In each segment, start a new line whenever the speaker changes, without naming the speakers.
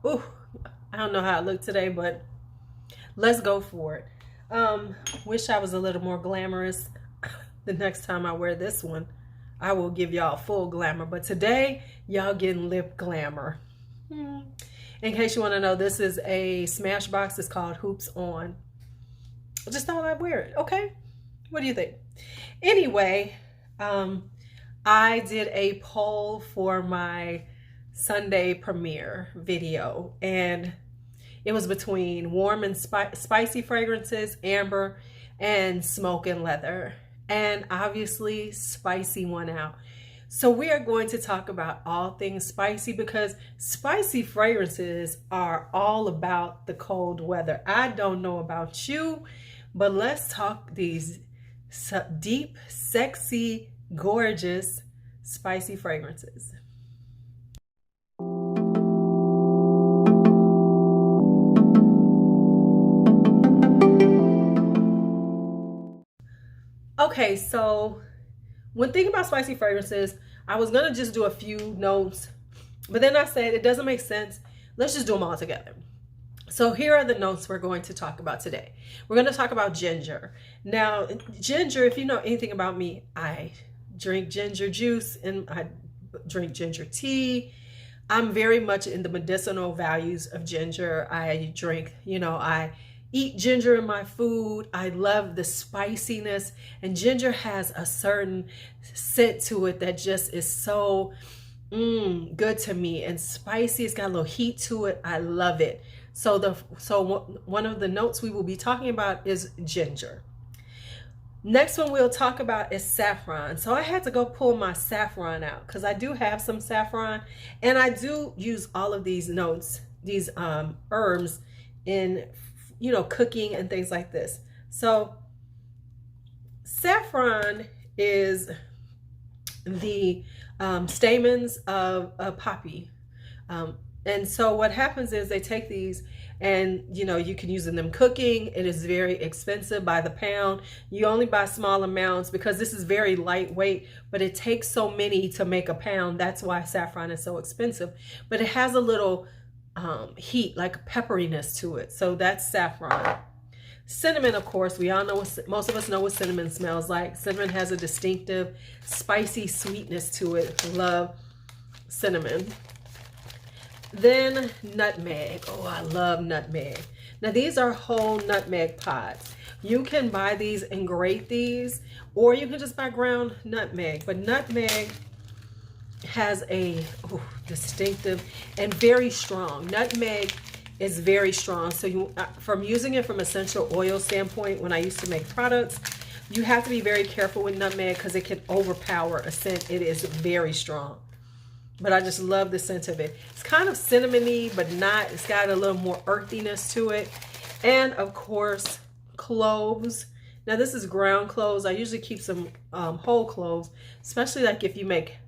Ooh, I don't know how I look today, but let's go for it. Wish I was a little more glamorous. The next time I wear this one, I will give y'all full glamour. But today, y'all getting lip glamour. Hmm. In case you want to know, this is a Smashbox. It's called Hoops On. I just thought I'd wear it. Okay, what do you think? Anyway, um, I did a poll for my Sunday premiere video, and it was between warm and spicy fragrances, amber, and smoke and leather. And obviously, spicy won out. So we are going to talk about all things spicy because spicy fragrances are all about the cold weather. I don't know about you, but let's talk these deep, sexy, gorgeous, spicy fragrances. Okay, so when thinking about spicy fragrances, I was gonna just do a few notes, but then I said it doesn't make sense. Let's just do them all together. So here are the notes we're going to talk about today. We're going to talk about ginger. Now, ginger, if you know anything about me, I drink ginger juice and I drink ginger tea. I'm very much in the medicinal values of ginger. I drink, I eat ginger in my food. I love the spiciness, and ginger has a certain scent to it that just is so good to me, and spicy. It's got a little heat to it. I love it. So one of the notes we will be talking about is ginger. Next one we'll talk about is saffron. So I had to go pull my saffron out because I do have some saffron, and I do use all of these notes, these herbs in cooking and things like this. So saffron is the stamens of a poppy. And so what happens is they take these and you can use them cooking. It is very expensive by the pound. You only buy small amounts because this is very lightweight, but it takes so many to make a pound. That's why saffron is so expensive. But it has a little heat, like pepperiness to it. So that's saffron. Cinnamon, of course, we all know most of us know what cinnamon smells like. Cinnamon has a distinctive spicy sweetness to it. Love cinnamon. Then nutmeg. Oh, I love nutmeg. Now these are whole nutmeg pods. You can buy these and grate these, or you can just buy ground nutmeg. But nutmeg has a distinctive and very strong. Nutmeg is very strong. So from using it from essential oil standpoint, when I used to make products, you have to be very careful with nutmeg because it can overpower a scent. It is very strong. But I just love the scent of it. It's kind of cinnamony, but not. It's got a little more earthiness to it. And of course, cloves. Now this is ground cloves. I usually keep some whole cloves, especially like if you make,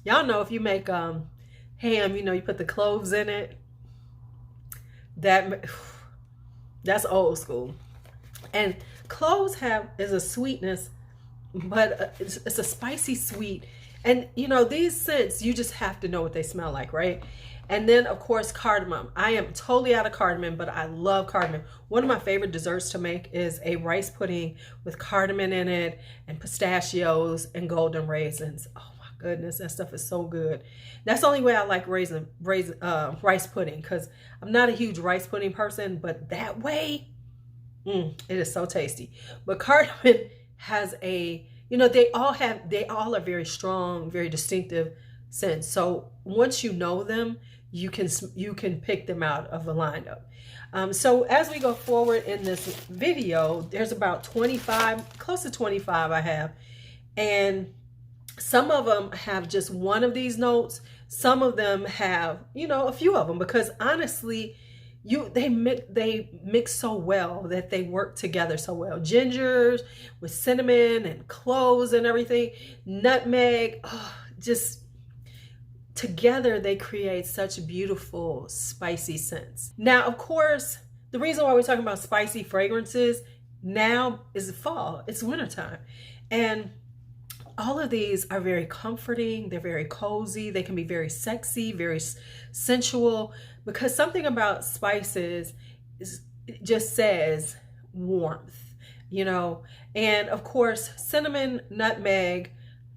y'all know if you make ham, you put the cloves in it. That's old school. And cloves is a sweetness, but it's a spicy sweet. And these scents, you just have to know what they smell like, right? And then of course, cardamom. I am totally out of cardamom, but I love cardamom. One of my favorite desserts to make is a rice pudding with cardamom in it and pistachios and golden raisins. Oh my goodness, that stuff is so good. That's the only way I like rice pudding, because I'm not a huge rice pudding person, but that way, it is so tasty. But cardamom has they all are very strong, very distinctive scents. So once you know them, you can pick them out of a lineup. So as we go forward in this video, there's about 25, close to 25 I have. And some of them have just one of these notes. Some of them have, a few of them, because honestly, they mix so well that they work together so well. Gingers with cinnamon and cloves and everything, nutmeg, just together they create such beautiful spicy scents. Now, of course, the reason why we're talking about spicy fragrances now is the fall. It's wintertime, and all of these are very comforting. They're very cozy. They can be very sexy, very sensual, because something about spices just says warmth, you know. And of course, cinnamon, nutmeg,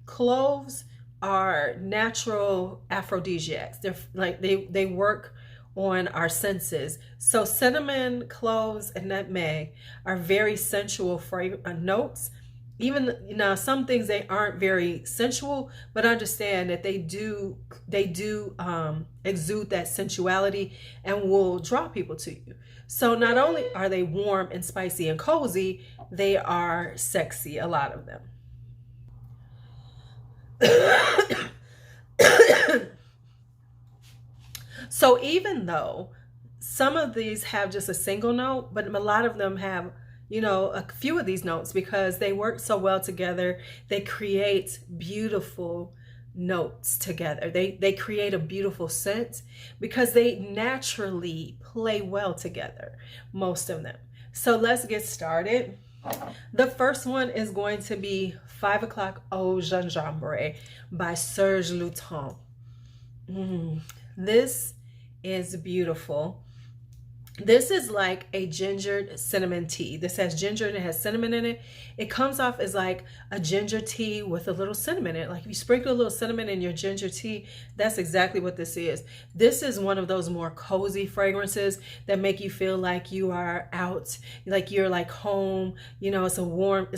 cloves are natural aphrodisiacs. They're like they work on our senses. So cinnamon, cloves, and nutmeg are very sensual notes. Even, you know, some things they aren't very sensual, but understand that they do exude that sensuality and will draw people to you. So not only are they warm and spicy and cozy, they are sexy, a lot of them. So even though some of these have just a single note, but a lot of them have, you know, a few of these notes, because they work so well together. They create beautiful notes together. They create a beautiful scent because they naturally play well together, most of them. So let's get started. The first one is going to be 5 o'clock Eau Gingembre by Serge Lutens. This is beautiful. This is like a gingered cinnamon tea. This has ginger and it has cinnamon in it. It comes off as like a ginger tea with a little cinnamon in it. Like if you sprinkle a little cinnamon in your ginger tea, that's exactly what this is. This is one of those more cozy fragrances that make you feel like you are out, like you're like home. You know, it's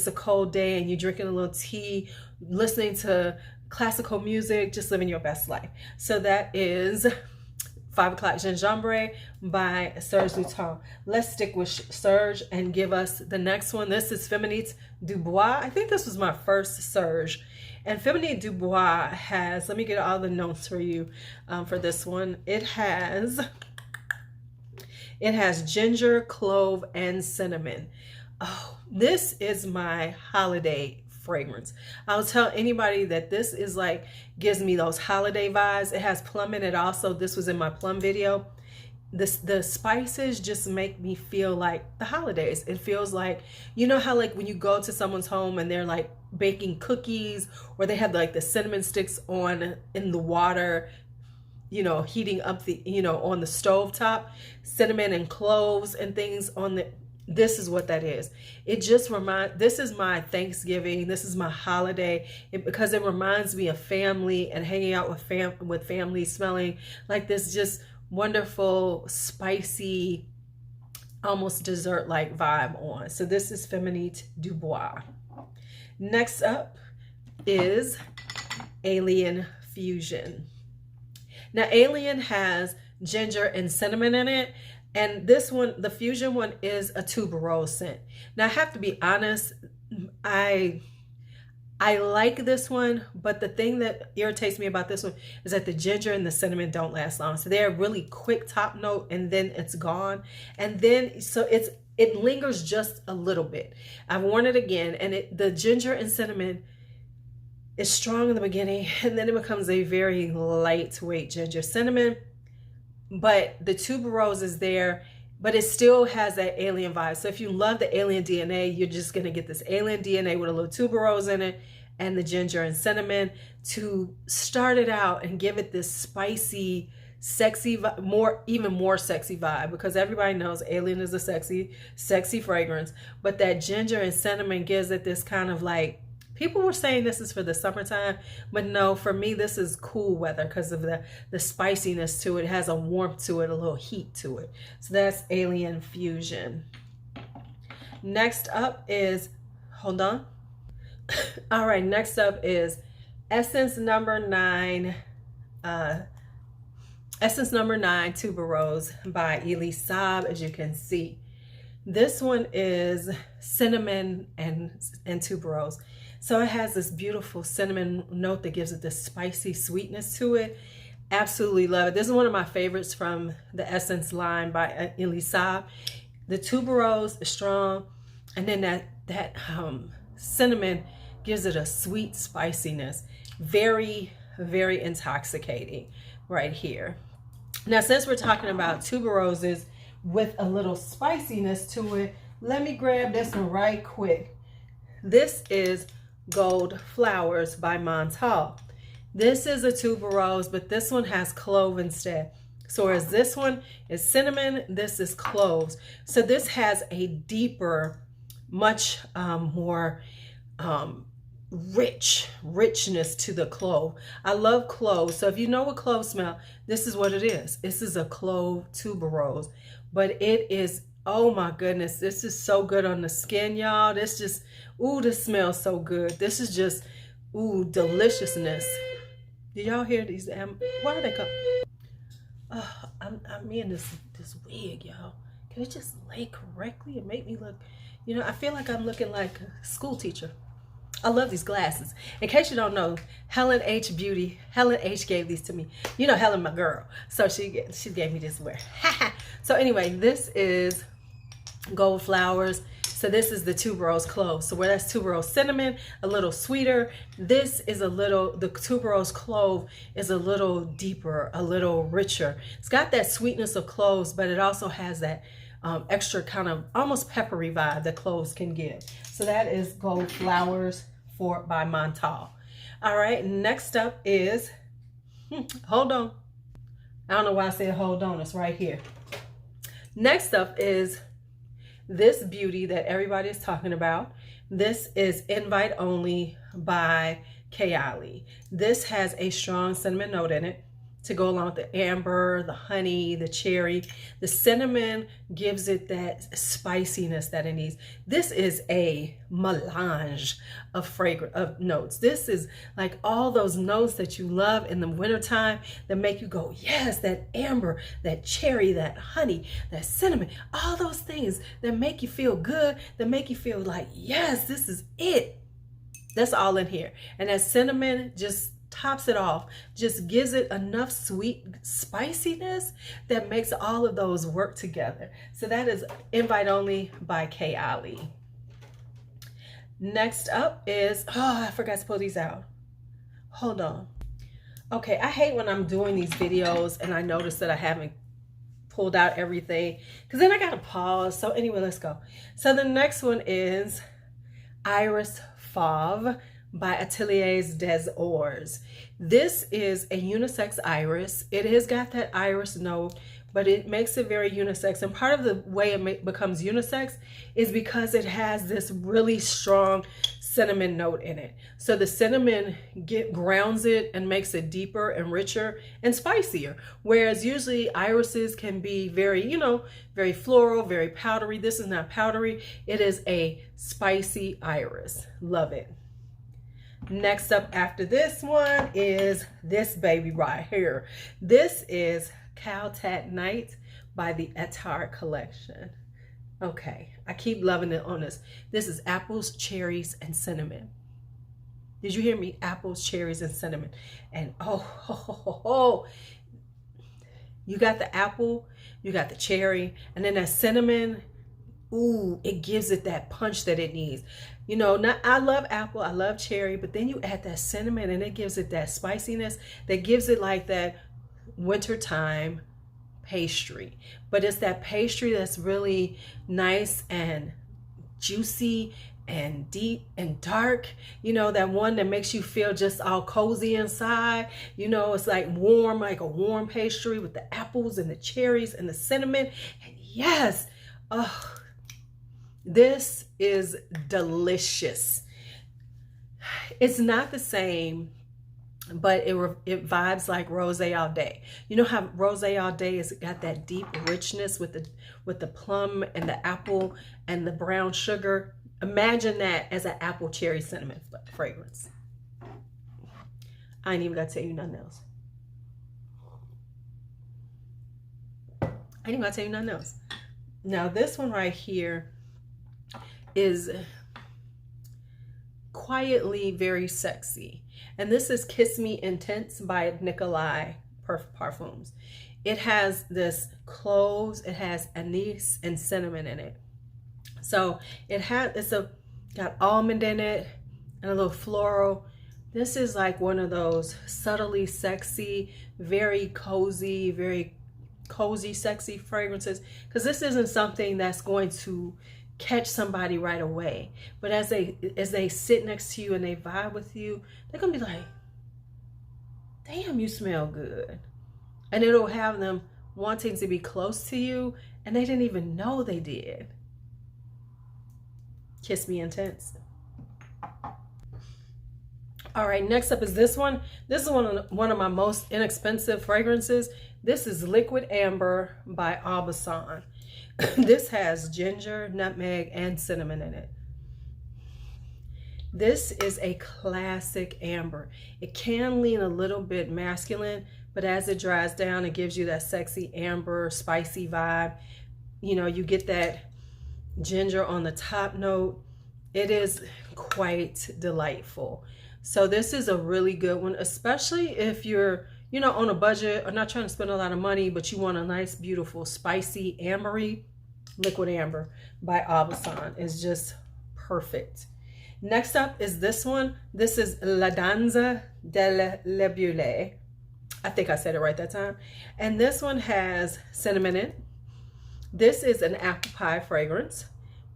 a cold day and you're drinking a little tea, listening to classical music, just living your best life. So that is 5 o'clock Gingembre by Serge Lutens. Let's stick with Serge and give us the next one. This is Féminité du Bois. I think this was my first Serge. And Féminité du Bois has, let me get all the notes for you for this one. It has ginger, clove, and cinnamon. Oh, this is my holiday fragrance. I'll tell anybody that this is like, gives me those holiday vibes. It has plum in it also. This was in my plum video. The spices just make me feel like the holidays. It feels like, you know how like when you go to someone's home and they're like baking cookies, or they have like the cinnamon sticks on in the water, you know, heating up the, you know, on the stove top, cinnamon and cloves and things on the, this is what that is. It just this is my Thanksgiving. This is my holiday, because it reminds me of family and hanging out with family, smelling like this just wonderful, spicy, almost dessert-like vibe on. So this is Féminité du Bois. Next up is Alien Fusion. Now, Alien has ginger and cinnamon in it. And this one, the Fusion one, is a tuberose scent. Now, I have to be honest, I like this one, but the thing that irritates me about this one is that the ginger and the cinnamon don't last long. So they're a really quick top note and then it's gone. And then, so it lingers just a little bit. I've worn it again, and the ginger and cinnamon is strong in the beginning, and then it becomes a very lightweight ginger cinnamon. But the tuberose is there, but it still has that alien vibe. So if you love the alien DNA, you're just going to get this alien DNA with a little tuberose in it and the ginger and cinnamon to start it out and give it this spicy, sexy, even more sexy vibe, because everybody knows Alien is a sexy fragrance. But that ginger and cinnamon gives it this kind of like, people were saying this is for the summertime, but no, for me, this is cool weather because of the spiciness to it. It has a warmth to it, a little heat to it. So that's Alien Fusion. Next up is, hold on. All right, next up is Essence number 9, Tuberose by Elie Saab, as you can see. This one is cinnamon and tuberose. So it has this beautiful cinnamon note that gives it this spicy sweetness to it. Absolutely love it. This is one of my favorites from the Essence line by Elie Saab. The tuberose is strong, and then that cinnamon gives it a sweet spiciness. Very, very intoxicating right here. Now, since we're talking about tuberoses with a little spiciness to it, let me grab this one right quick. This is Gold Flowers by Montal. This is a tuberose, but this one has clove instead. So whereas this one is cinnamon, this is cloves. So this has a deeper, much more richness to the clove. I love cloves. So if you know what cloves smell, this is what it is. This is a clove tuberose. But it is, oh my goodness, this is so good on the skin, y'all. This just, ooh, this smells so good. This is just, ooh, deliciousness. Did y'all hear these? Why are they called? I'm in this wig, y'all. Can it just lay correctly and make me look, you know, I feel like I'm looking like a school teacher. I love these glasses. In case you don't know, Helen H Beauty, Helen H gave these to me. You know Helen, my girl. So she gave me this wear. So anyway, this is Gold Flowers. So this is the tuberose clove. So where that's tuberose cinnamon, a little sweeter. This is a little, the tuberose clove is a little deeper, a little richer. It's got that sweetness of cloves, but it also has that extra kind of almost peppery vibe that cloves can give. So that is Gold Flowers by Montal. All right, next up is, hold on. I don't know why I said hold on, it's right here. Next up is this beauty that everybody is talking about. This is Invite Only by Kayali. This has a strong cinnamon note in it to go along with the amber, the honey, the cherry. The cinnamon gives it that spiciness that it needs. This is a melange of fragrance, of notes. This is like all those notes that you love in the wintertime that make you go, yes, that amber, that cherry, that honey, that cinnamon, all those things that make you feel good, that make you feel like, yes, this is it. That's all in here. And that cinnamon just tops it off, just gives it enough sweet spiciness that makes all of those work together. So that is Invite Only by Kayali. Next up is, oh, I forgot to pull these out. Hold on. Okay, I hate when I'm doing these videos and I notice that I haven't pulled out everything because then I gotta pause. So anyway, let's go. So the next one is Iris Fauve by Ateliers des Ors. This is a unisex iris. It has got that iris note, but it makes it very unisex. And part of the way it becomes unisex is because it has this really strong cinnamon note in it. So the cinnamon grounds it and makes it deeper and richer and spicier. Whereas usually irises can be very, you know, very floral, very powdery. This is not powdery. It is a spicy iris. Love it. Next up after this one is this baby right here. This is Caltat Night by the Etar Collection. Okay, I keep loving it on this. This is apples, cherries, and cinnamon. Did you hear me? Apples, cherries, and cinnamon. And oh, you got the apple, you got the cherry, and then that cinnamon. Ooh, it gives it that punch that it needs. You know, I love apple, I love cherry, but then you add that cinnamon and it gives it that spiciness that gives it like that wintertime pastry. But it's that pastry that's really nice and juicy and deep and dark. You know, that one that makes you feel just all cozy inside. You know, it's like warm, like a warm pastry with the apples and the cherries and the cinnamon. And yes, oh, this is delicious. It's not the same, but it vibes like Rosé All Day. You know how Rosé All Day has got that deep richness with the plum and the apple and the brown sugar. Imagine that as an apple cherry cinnamon fragrance. I ain't even got to tell you nothing else. Now this one right here is quietly very sexy, and this is Kiss Me Intense by Nicolai Parfums. It has this cloves, it has anise and cinnamon in it. So it's got almond in it and a little floral. This is like one of those subtly sexy, very cozy, sexy fragrances, because this isn't something that's going to catch somebody right away. But as they sit next to you and they vibe with you, they're gonna be like, damn, you smell good. And it'll have them wanting to be close to you, and they didn't even know they did. Kiss Me Intense. All right, next up is this one. This is one of my most inexpensive fragrances. This is Liquid Amber by Aubusson. This has ginger, nutmeg, and cinnamon in it. This is a classic amber. It can lean a little bit masculine, but as it dries down, it gives you that sexy amber, spicy vibe. You know, you get that ginger on the top note. It is quite delightful. So this is a really good one, especially if you're, you know, on a budget or not trying to spend a lot of money, but you want a nice, beautiful, spicy, ambery. Liquid Amber by Aubusson is just perfect. Next up is this one. This is La Danza delle Libellule. I think I said it right that time. And this one has cinnamon in it. This is an apple pie fragrance.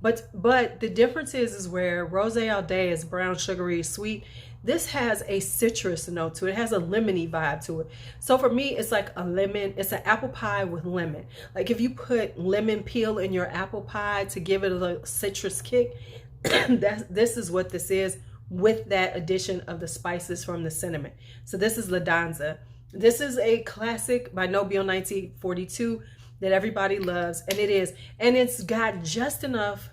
But the difference is where Rosé All Day is brown, sugary, sweet. This has a citrus note to it. It has a lemony vibe to it. So for me, it's like a lemon. It's an apple pie with lemon. Like if you put lemon peel in your apple pie to give it a little citrus kick, this is what this is, with that addition of the spices from the cinnamon. So this is La Danza. This is a classic by Nobile 1942 that everybody loves, and it is. And it's got just enough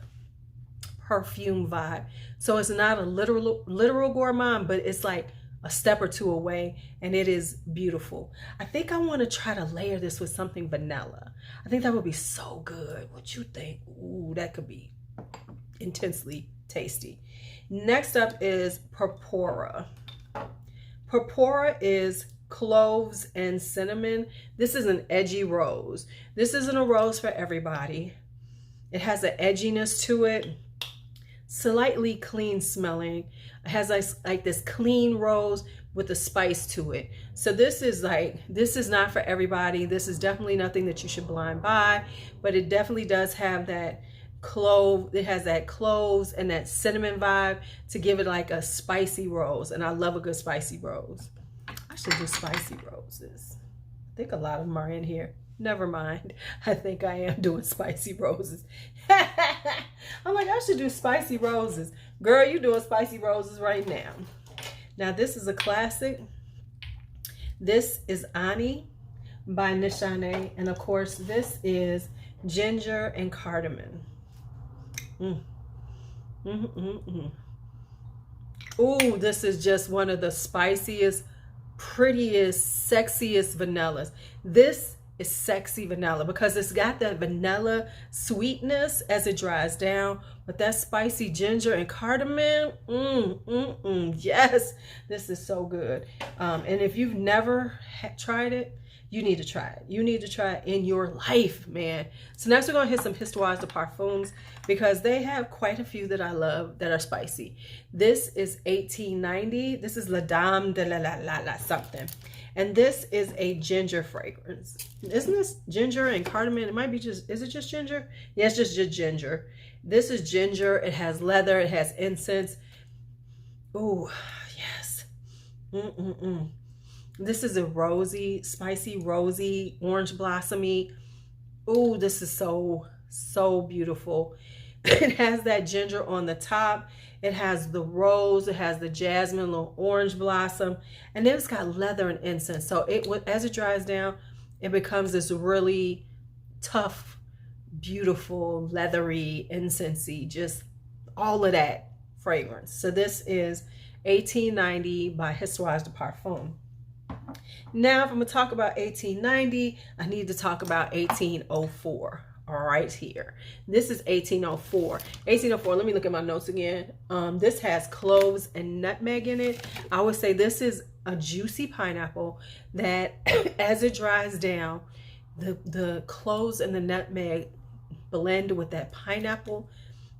perfume vibe. So it's not a literal gourmand, but it's like a step or two away, and it is beautiful. I think I want to try to layer this with something vanilla. I think that would be so good. What you think? Ooh, that could be intensely tasty. Next up is Purpura. Purpura is cloves and cinnamon. This is an edgy rose. This isn't a rose for everybody. It has an edginess to it. Slightly clean smelling. It has like this clean rose with a spice to it. So this is not for everybody. This is definitely nothing that you should blind buy, but it definitely does have that clove. It has that cloves and that cinnamon vibe to give it like a spicy rose. And I love a good spicy rose. I should do spicy roses. I think a lot of them are in here. Never mind. I think I am doing spicy roses. I'm like, I should do spicy roses. Girl, you doing spicy roses right now. Now, this is a classic. This is Ani by Nishane. And of course, this is ginger and cardamom. Ooh, this is just one of the spiciest, prettiest, sexiest vanillas. This is sexy vanilla because it's got that vanilla sweetness as it dries down, but that spicy ginger and cardamom, yes, this is so good. And if you've never tried it, you need to try it. You need to try it in your life, man. So next we're gonna hit some Histoires de Parfums because they have quite a few that I love that are spicy. This is 1890. This is La Dame de la something. And this is a ginger fragrance. Isn't this ginger and cardamom? It might be just, is it just ginger? Yeah, it's just ginger. This is ginger. It has leather. It has incense. Ooh, yes. This is a rosy, spicy, rosy, orange blossomy. Ooh, this is so, so beautiful. It has that ginger on the top. It has the rose. It has the jasmine, little orange blossom. And then it's got leather and incense. So as it dries down, it becomes this really tough, beautiful, leathery, incensey, just all of that fragrance. So this is 1890 by Histoires de Parfums. Now, if I'm going to talk about 1890, I need to talk about 1804. Right here. This is 1804. 1804, let me look at my notes again. This has cloves and nutmeg in it. I would say this is a juicy pineapple that as it dries down, the cloves and the nutmeg blend with that pineapple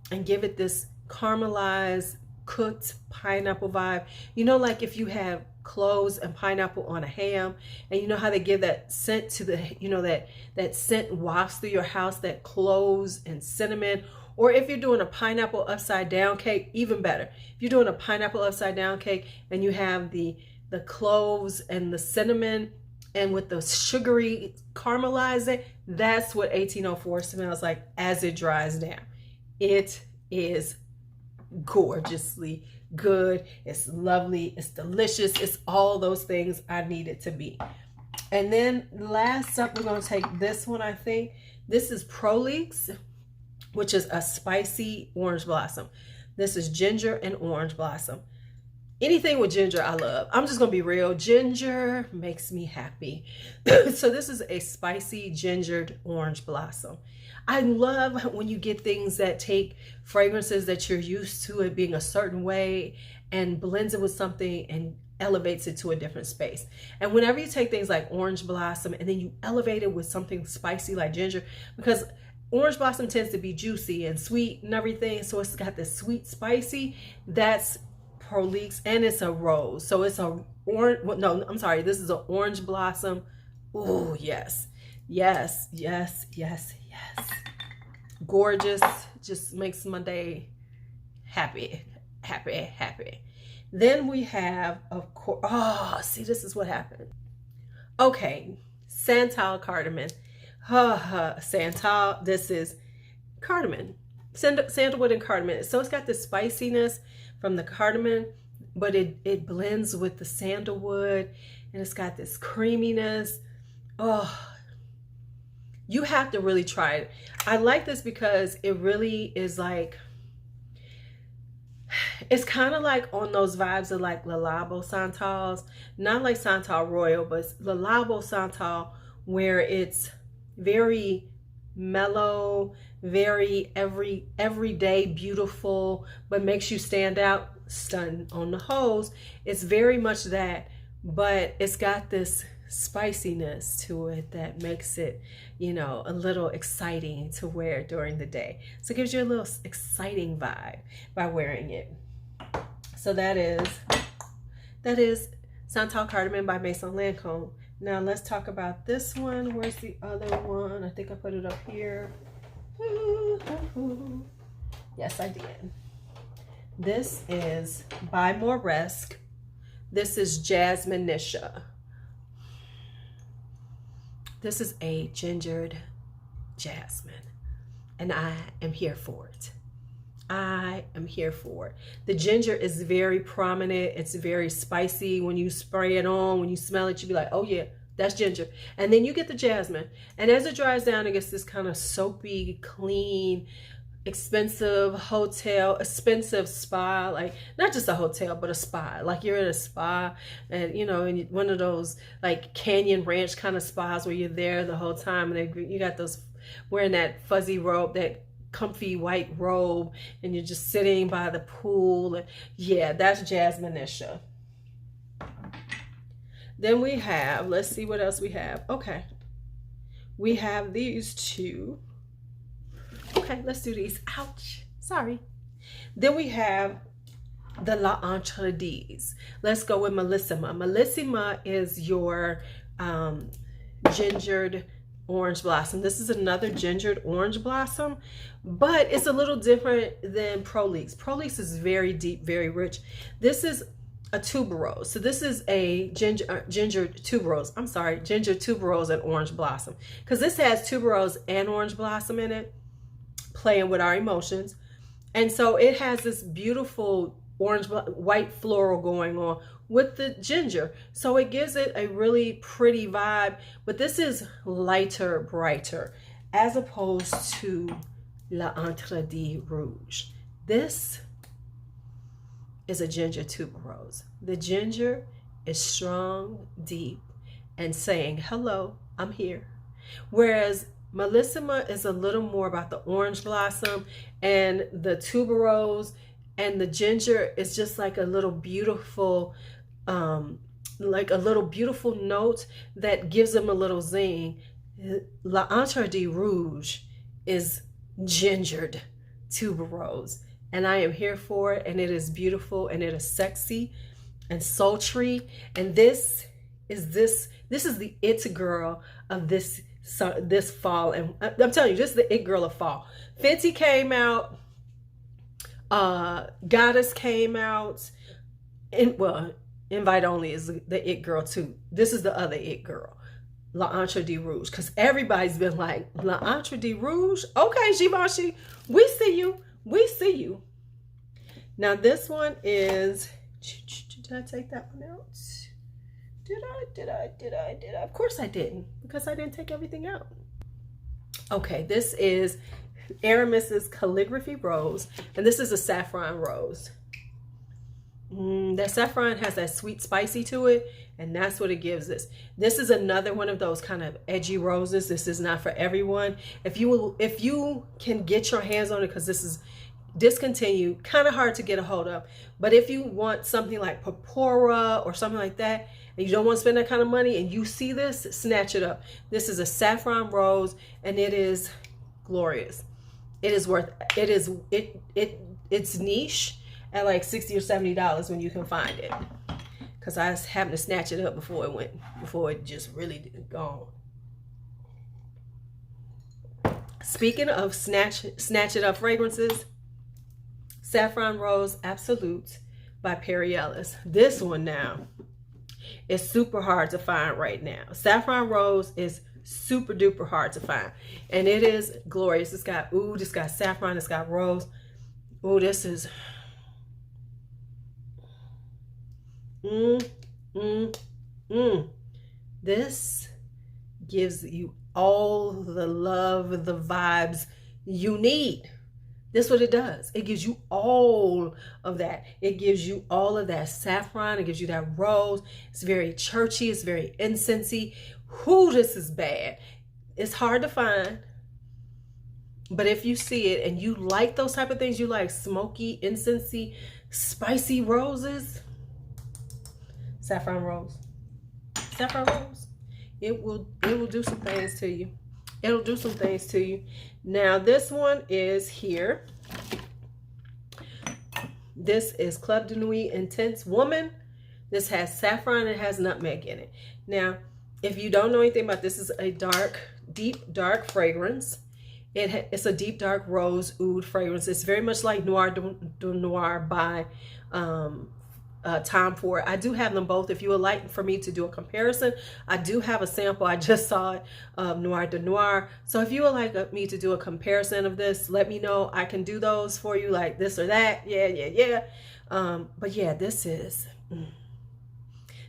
and give it this caramelized, cooked pineapple vibe. You know, like if you have cloves and pineapple on a ham. And you know how they give that scent to the, you know, that scent wafts through your house, that cloves and cinnamon. Or if you're doing a pineapple upside down cake, even better. If you're doing a pineapple upside down cake and you have the cloves and the cinnamon and with the sugary caramelizing, that's what 1804 smells like as it dries down. It is gorgeously good. It's lovely. It's delicious. It's all those things I need it to be. And then last up, we're going to take this one, I think. This is Prolix, which is a spicy orange blossom. This is ginger and orange blossom. Anything with ginger, I love. I'm just going to be real. Ginger makes me happy. So this is a spicy gingered orange blossom. I love when you get things that take fragrances that you're used to it being a certain way and blends it with something and elevates it to a different space. And whenever you take things like orange blossom and then you elevate it with something spicy like ginger, because orange blossom tends to be juicy and sweet and everything, so it's got this sweet spicy, that's Prolix, and it's a rose. So it's a orange, no, I'm sorry, this is an orange blossom. Oh, yes. Yes, yes, yes, yes. Gorgeous. Just makes my day happy, happy, happy. Then we have, of course, oh, see, this is what happened. Okay, Santal cardamom. Santal, this is cardamom. Sandalwood and cardamom. So it's got this spiciness from the cardamom, but it blends with the sandalwood, and it's got this creaminess. Oh, you have to really try it. I like this because it really is like, it's kind of like on those vibes of like Le Labo Santals, not like Santal Royal, but Le Labo Santal, where it's very mellow, very everyday beautiful, but makes you stand out, stun on the hose. It's very much that, but it's got this spiciness to it that makes it, you know, a little exciting to wear during the day. So it gives you a little exciting vibe by wearing it. So that is Santal Cardamom by Maison Lancôme. Now let's talk about this one. Where's the other one? I think I put it up here. Yes, I did. This is by Moresque. This is Jasmine Nisha. This is a gingered jasmine, and I am here for it. I am here for it. The ginger is very prominent. It's very spicy. When you spray it on, when you smell it, you be like, oh yeah, that's ginger. And then you get the jasmine. And as it dries down, it gets this kind of soapy, clean, expensive spa, like not just a hotel, but a spa. Like you're at a spa, and you know, in one of those like Canyon Ranch kind of spas where you're there the whole time, and you got those wearing that fuzzy robe, that comfy white robe, and you're just sitting by the pool. And yeah, that's Jasmine Nisha. Then we have, let's see what else we have. Okay, we have these two. Okay, let's do these. Ouch, sorry. Then we have the L'Entrée. Let's go with Melissima. Melissima is your gingered orange blossom. This is another gingered orange blossom, but it's a little different than Prolix. Prolix is very deep, very rich. This is a tuberose. So this is a ginger tuberose. I'm sorry, ginger tuberose and orange blossom, because this has tuberose and orange blossom in it, playing with our emotions. And so it has this beautiful orange, white floral going on with the ginger. So it gives it a really pretty vibe, but this is lighter, brighter, as opposed to L'Entrée Rouge. This is a ginger tuberose. The ginger is strong, deep, and saying, hello, I'm here. Whereas Melissima is a little more about the orange blossom, and the tuberose and the ginger is just like a little beautiful, note that gives them a little zing. L'Entrée Rouge is gingered tuberose, and I am here for it, and it is beautiful, and it is sexy, and sultry. And this is the it girl of this fall. And I'm telling you, this is the it girl of fall. Fenty came out, Goddess came out, and well, Invite Only is the it girl too. This is the other it girl, L'Entre de Rouge, because everybody's been like, L'Entre de Rouge? Okay, Givenchy, we see you. We see you. Now this one is, did I take that one out? Did I? Of course I didn't, because I didn't take everything out. Okay, this is Aramis's Calligraphy Rose, and this is a saffron rose. That saffron has that sweet spicy to it, and that's what it gives us. This is another one of those kind of edgy roses. This is not for everyone. If you can get your hands on it, because this is discontinued, kind of hard to get a hold of. But if you want something like Purpura or something like that, and you don't want to spend that kind of money, and you see this, snatch it up. This is a saffron rose, and it is glorious. It is worth it's niche at like $60 or $70 when you can find it, because I was having to snatch it up before it just really gone. Speaking of snatch it up fragrances, Saffron Rose Absolute by Perry Ellis. This one now is super hard to find right now. Saffron Rose is super duper hard to find, and it is glorious. It's got oud, it's got saffron, it's got rose. Oh, this is this gives you all the love, the vibes you need. This is what it does. It gives you all of that. It gives you all of that saffron. It gives you that rose. It's very churchy. It's very incensey. Whoo, this is bad. It's hard to find. But if you see it and you like those type of things, you like smoky, incensey, spicy roses, saffron rose. Saffron rose. It will do some things to you. It'll do some things to you. Now this one is here. This is Club de Nuit Intense Woman. This has saffron and has nutmeg in it. Now, if you don't know anything about this, is a deep dark fragrance. It's a deep dark rose oud fragrance. It's very much like Noir de Noir by Tom Ford. I do have them both. If you would like for me to do a comparison, I do have a sample. I just saw it of Noir de Noir. So if you would like me to do a comparison of this, let me know. I can do those for you, like this or that. Yeah. But yeah, this is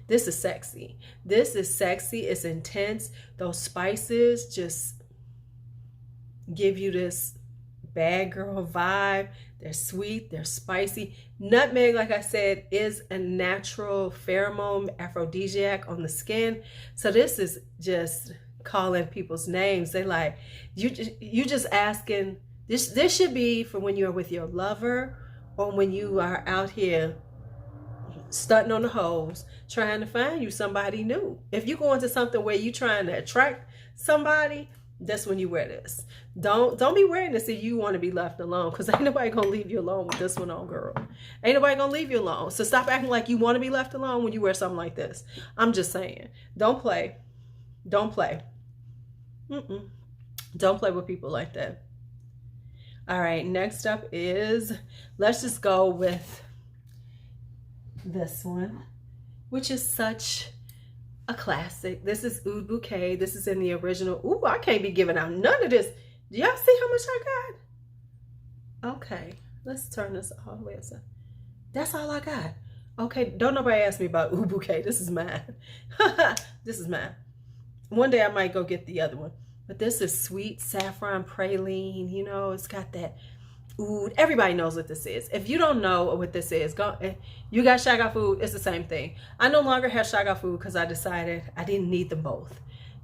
sexy. This is sexy. It's intense. Those spices just give you this bad girl vibe. They're sweet, they're spicy. Nutmeg, like I said, is a natural pheromone aphrodisiac on the skin. So this is just calling people's names. They like, you just asking, this should be for when you're with your lover, or when you are out here stunting on the hoes, trying to find you somebody new. If you go into something where you're trying to attract somebody, that's when you wear this. Don't be wearing this if you want to be left alone, because ain't nobody gonna leave you alone with this one on, girl. Ain't nobody gonna leave you alone. So stop acting like you want to be left alone when you wear something like this. I'm just saying, don't play. Don't play. Don't play with people like that. All right, next up is, let's just go with this one, which is such a classic. This is Oud Bouquet. This is in the original. Ooh, I can't be giving out none of this. Do y'all see how much I got? Okay, let's turn this all the way up. That's all I got. Okay, don't nobody ask me about Oud Bouquet. This is mine. This is mine. One day I might go get the other one. But this is sweet saffron praline. You know, it's got that oud. Everybody knows what this is. If you don't know what this is, go. You got Shaga Food. It's the same thing. I no longer have Shaga Food because I decided I didn't need them both.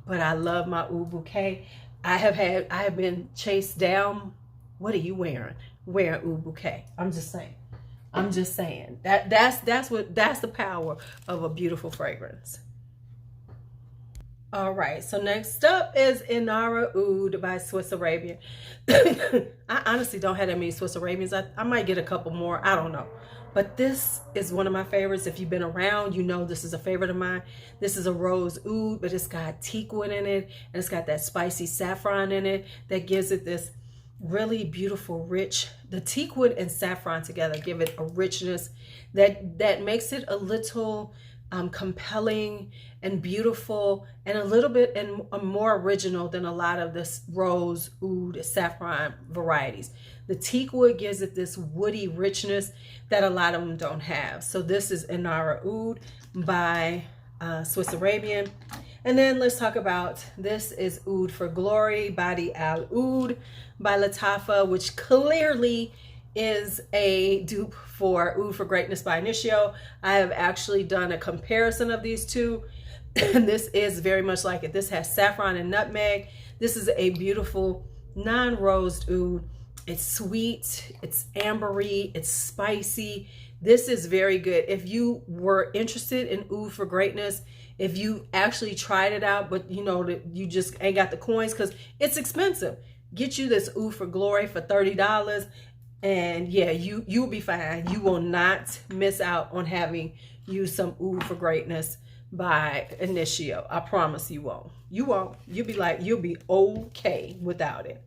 But I love my Oud Bouquet. I have been chased down. What are you wearing? Wearing Oud Bouquet. I'm just saying. That's the power of a beautiful fragrance. All right, so next up is Inara Oud by Swiss Arabian. I honestly don't have that many Swiss Arabians. I might get a couple more. I don't know. But this is one of my favorites. If you've been around, you know this is a favorite of mine. This is a rose oud, but it's got teakwood in it, and it's got that spicy saffron in it that gives it this really beautiful, rich. The teakwood and saffron together give it a richness that makes it a little compelling and beautiful, and a little bit and more original than a lot of this rose oud saffron varieties. The teakwood gives it this woody richness that a lot of them don't have. So this is Inara Oud by Swiss Arabian. And then let's talk about, this is Oud for Glory, Badi Al Oud by Lattafa, which clearly is a dupe for Oud for Greatness by Initio. I have actually done a comparison of these two, and this is very much like it. This has saffron and nutmeg. This is a beautiful non-rosed oud. It's sweet, it's ambery, it's spicy. This is very good. If you were interested in Oud for Greatness, if you actually tried it out, but you know that you just ain't got the coins because it's expensive, get you this Oud for Glory for $30. And yeah, you'll be fine. You will not miss out on having you some Oud for Greatness by Initio. I promise you won't. You won't. You'll be okay without it.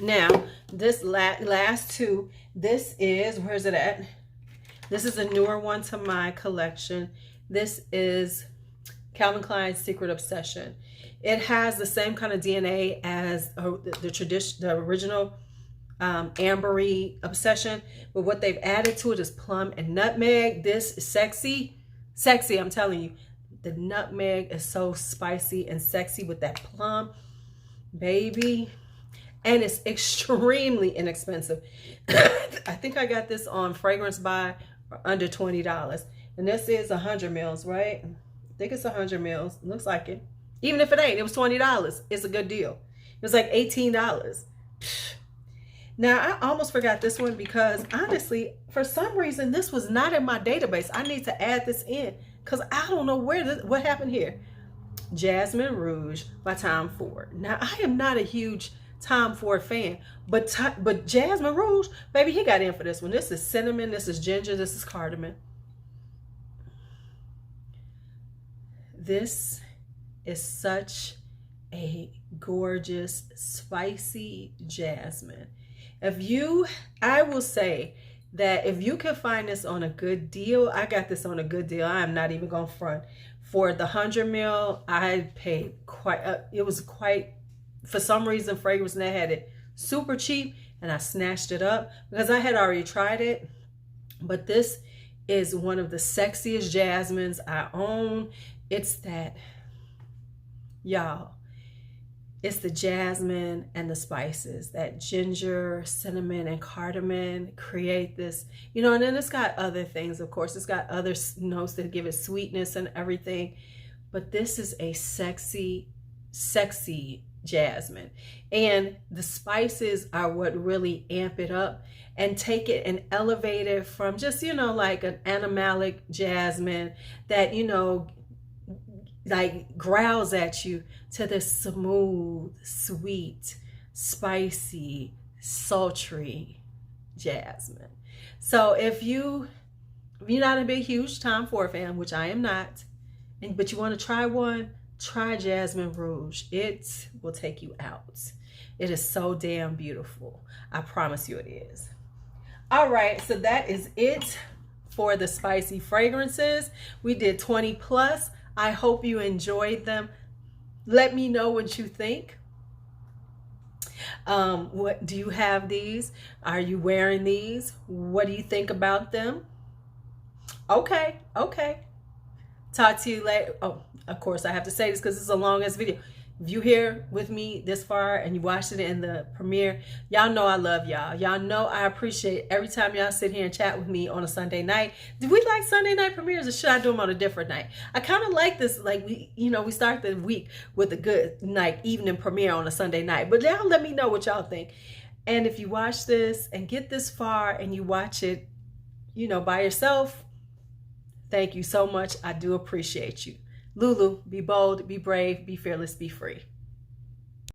Now, this last two, this is, where's it at? This is a newer one to my collection. This is Calvin Klein's Secret Obsession. It has the same kind of DNA as the original ambery Obsession, but what they've added to it is plum and nutmeg. This is sexy, I'm telling you. The nutmeg is so spicy and sexy with that plum, baby. And it's extremely inexpensive. I think I got this on Fragrance Buy for under $20. And this is 100 mils, right? I think it's 100 mils. Looks like it. Even if it ain't, it was $20. It's a good deal. It was like $18. Now, I almost forgot this one because honestly, for some reason, this was not in my database. I need to add this in because I don't know what happened here. Jasmine Rouge by Tom Ford. Now, I am not a huge Tom Ford fan, but Jasmine Rouge, baby, he got in for this one. This is cinnamon, this is ginger, this is cardamom. This is such a gorgeous, spicy jasmine. I will say that if you can find this on a good deal, I got this on a good deal. I'm not even going to front. For the 100 mil, I paid for some reason, Fragrance Net had it super cheap, and I snatched it up because I had already tried it. But this is one of the sexiest jasmines I own. It's that, y'all, it's the jasmine and the spices, that ginger, cinnamon, and cardamom create this, and then it's got other things, of course. It's got other notes that give it sweetness and everything. But this is a sexy, sexy jasmine. And the spices are what really amp it up and take it and elevate it from just, like an animalic jasmine that, like growls at you, to this smooth, sweet, spicy, sultry jasmine. So if you're not a big, huge Tom Ford fan, which I am not, but you want to try one, try Jasmine Rouge. It will take you out. It is so damn beautiful. I promise you it is. All right, so that is it for the spicy fragrances. We did 20 plus. I hope you enjoyed them. Let me know what you think. What do you have these? Are you wearing these? What do you think about them? Okay. Talk to you later. Oh, of course, I have to say this because it's a long-ass video. If you here with me this far and you watched it in the premiere, y'all know I love y'all. Y'all know I appreciate every time y'all sit here and chat with me on a Sunday night. Do we like Sunday night premieres, or should I do them on a different night? I kind of like this, like we start the week with a good night, evening premiere on a Sunday night. But y'all let me know what y'all think. And if you watch this and get this far and you watch it, by yourself, thank you so much. I do appreciate you. Lulu, be bold, be brave, be fearless, be free.